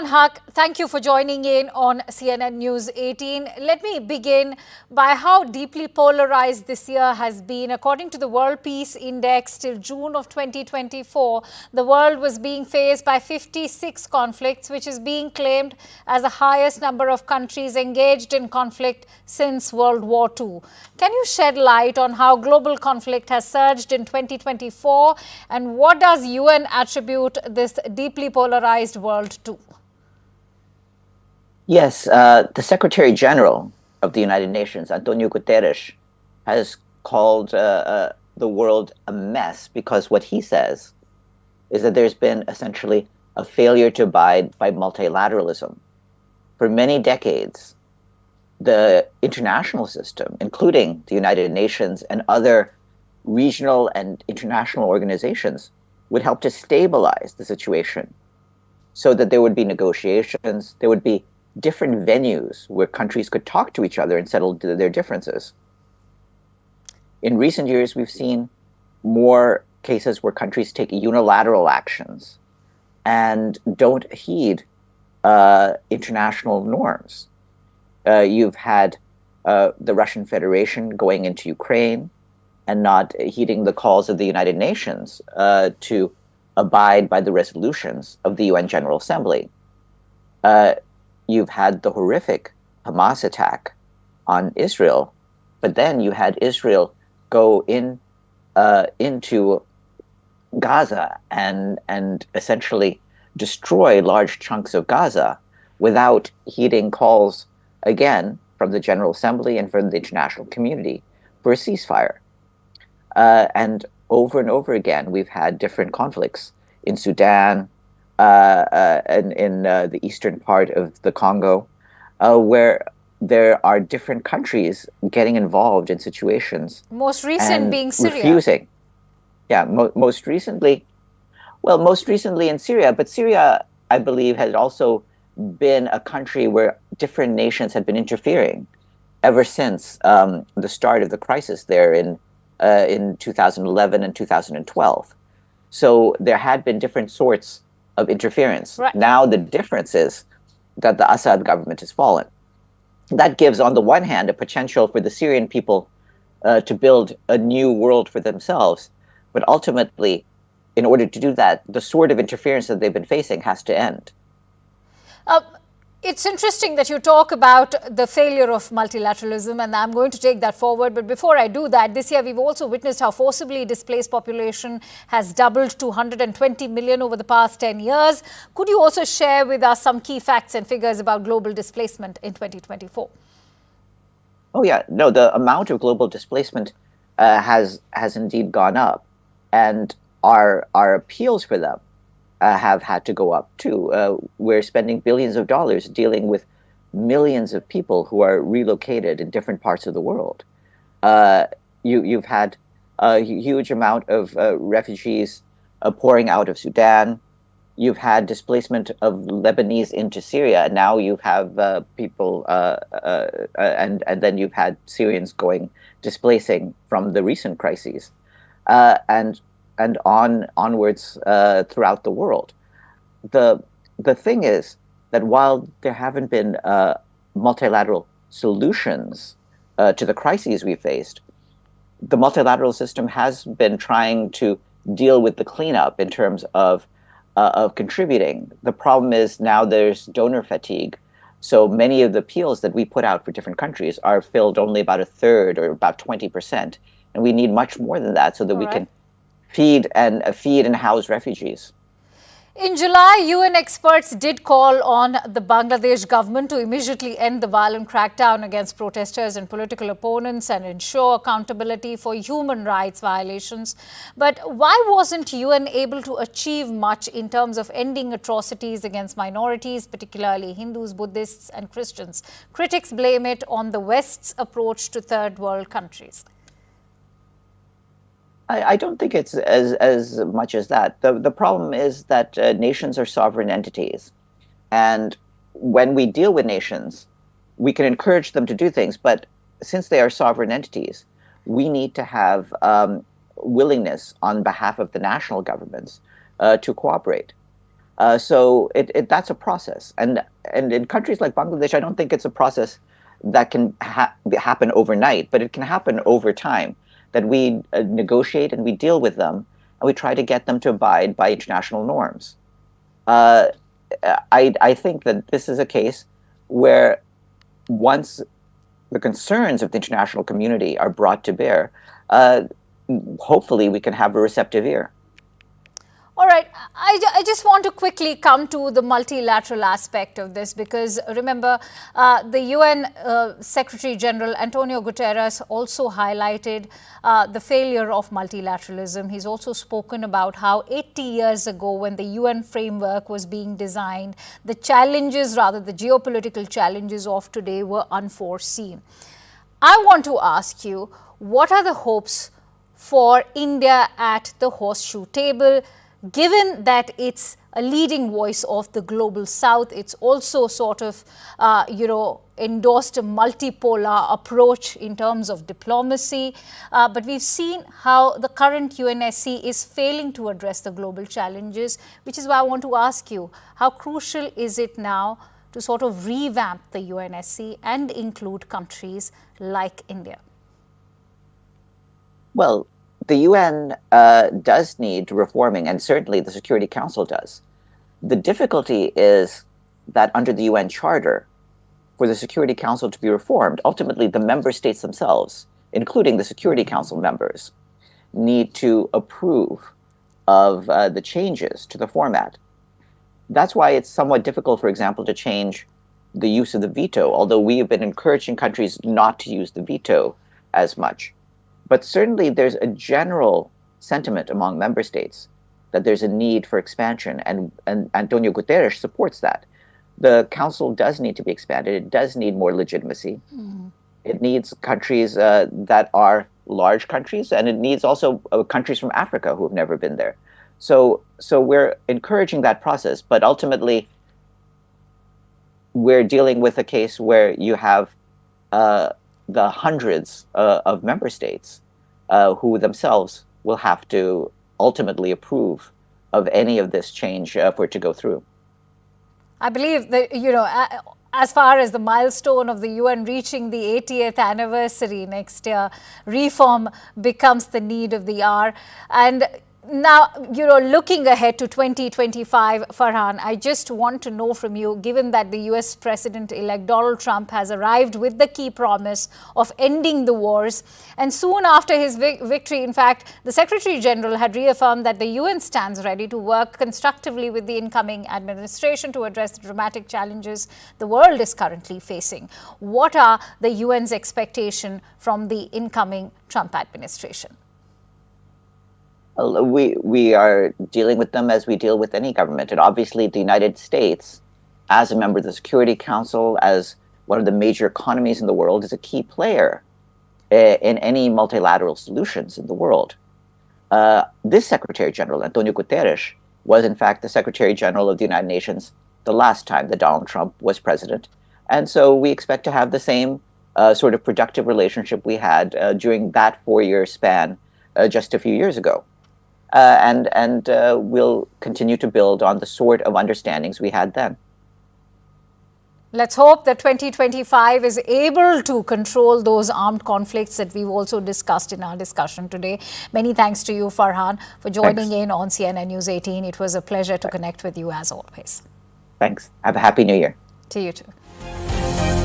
Farhan Haq, thank you for joining in on CNN News 18. Let me begin by how deeply polarized this year has been. According to the World Peace Index, till June of 2024, the world was being faced by 56 conflicts, which is being claimed as the highest number of countries engaged in conflict since World War II. Can you shed light on how global conflict has surged in 2024, and what does UN attribute this deeply polarized world to? Yes, the Secretary General of the United Nations, Antonio Guterres, has called the world a mess because what he says is that there's been essentially a failure to abide by multilateralism. For many decades, the international system, including the United Nations and other regional and international organizations, would help to stabilize the situation so that there would be negotiations, there would be different venues where countries could talk to each other and settle their differences. In recent years, we've seen more cases where countries take unilateral actions and don't heed international norms. You've had the Russian Federation going into Ukraine and not heeding the calls of the United Nations to abide by the resolutions of the UN General Assembly. You've had the horrific Hamas attack on Israel, but then you had Israel go into Gaza and essentially destroy large chunks of Gaza without heeding calls, again, from the General Assembly and from the international community for a ceasefire. And over again, we've had different conflicts in Sudan, and in the eastern part of the Congo, where there are different countries getting involved in situations. Most recent being Syria. Refusing. Yeah, most recently in Syria, but Syria, I believe, had also been a country where different nations had been interfering ever since the start of the crisis there in 2011 and 2012. So there had been different sorts of interference. Right. Now the difference is that the Assad government has fallen. That gives, on the one hand, a potential for the Syrian people to build a new world for themselves. But ultimately, in order to do that, the sort of interference that they've been facing has to end. It's interesting that you talk about the failure of multilateralism, and I'm going to take that forward. But before I do that, this year we've also witnessed how forcibly displaced population has doubled to 120 million over the past 10 years. Could you also share with us some key facts and figures about global displacement in 2024? Oh, yeah. No, the amount of global displacement has indeed gone up, and our appeals for them have had to go up too. We're spending billions of dollars dealing with millions of people who are relocated in different parts of the world. You've had a huge amount of refugees pouring out of Sudan. You've had displacement of Lebanese into Syria. Now you have people, and then you've had Syrians displacing from the recent crises. And onwards throughout the world. The thing is that while there haven't been multilateral solutions to the crises we faced, the multilateral system has been trying to deal with the cleanup in terms of contributing. The problem is now there's donor fatigue. So many of the appeals that we put out for different countries are filled only about a third or about 20%. And we need much more than that so that we can feed and house refugees. In July, UN experts did call on the Bangladesh government to immediately end the violent crackdown against protesters and political opponents and ensure accountability for human rights violations. But why wasn't UN able to achieve much in terms of ending atrocities against minorities, particularly Hindus, Buddhists, and Christians? Critics blame it on the West's approach to third world countries. I don't think it's as much as that. The problem is that nations are sovereign entities. And when we deal with nations, we can encourage them to do things. But since they are sovereign entities, we need to have willingness on behalf of the national governments to cooperate. That's a process, and in countries like Bangladesh, I don't think it's a process that can happen overnight, but it can happen over time. That we negotiate and we deal with them, and we try to get them to abide by international norms. Uh, I think that this is a case where once the concerns of the international community are brought to bear, hopefully we can have a receptive ear. All right, I just want to quickly come to the multilateral aspect of this because remember, the UN Secretary General Antonio Guterres also highlighted the failure of multilateralism. He's also spoken about how 80 years ago, when the UN framework was being designed, the challenges, rather the geopolitical challenges of today, were unforeseen. I want to ask you, what are the hopes for India at the horseshoe table? Given that it's a leading voice of the global south, it's also sort of, endorsed a multipolar approach in terms of diplomacy. But we've seen how the current UNSC is failing to address the global challenges, which is why I want to ask you, how crucial is it now to sort of revamp the UNSC and include countries like India? Well, the UN does need reforming, and certainly the Security Council does. The difficulty is that under the UN Charter, for the Security Council to be reformed, ultimately the member states themselves, including the Security Council members, need to approve of the changes to the format. That's why it's somewhat difficult, for example, to change the use of the veto, although we have been encouraging countries not to use the veto as much. But certainly there's a general sentiment among member states that there's a need for expansion, and Antonio Guterres supports that. The council does need to be expanded. It does need more legitimacy. It needs countries that are large countries, and it needs also countries from Africa who have never been there. So we're encouraging that process, but ultimately we're dealing with a case where you have the hundreds of member states who themselves will have to ultimately approve of any of this change for it to go through. I believe that, as far as the milestone of the UN reaching the 80th anniversary next year, reform becomes the need of the hour. And now, looking ahead to 2025, Farhan, I just want to know from you, given that the US President-elect Donald Trump has arrived with the key promise of ending the wars, and soon after his victory, in fact, the Secretary General had reaffirmed that the UN stands ready to work constructively with the incoming administration to address the dramatic challenges the world is currently facing. What are the UN's expectations from the incoming Trump administration? We are dealing with them as we deal with any government. And obviously, the United States, as a member of the Security Council, as one of the major economies in the world, is a key player in any multilateral solutions in the world. This Secretary General, Antonio Guterres, was in fact the Secretary General of the United Nations the last time that Donald Trump was president. And so we expect to have the same sort of productive relationship we had during that 4-year span just a few years ago. And we'll continue to build on the sort of understandings we had then. Let's hope that 2025 is able to control those armed conflicts that we've also discussed in our discussion today. Many thanks to you, Farhan, for joining in on CNN News 18. It was a pleasure to connect with you as always. Thanks. Have a happy new year. To you too.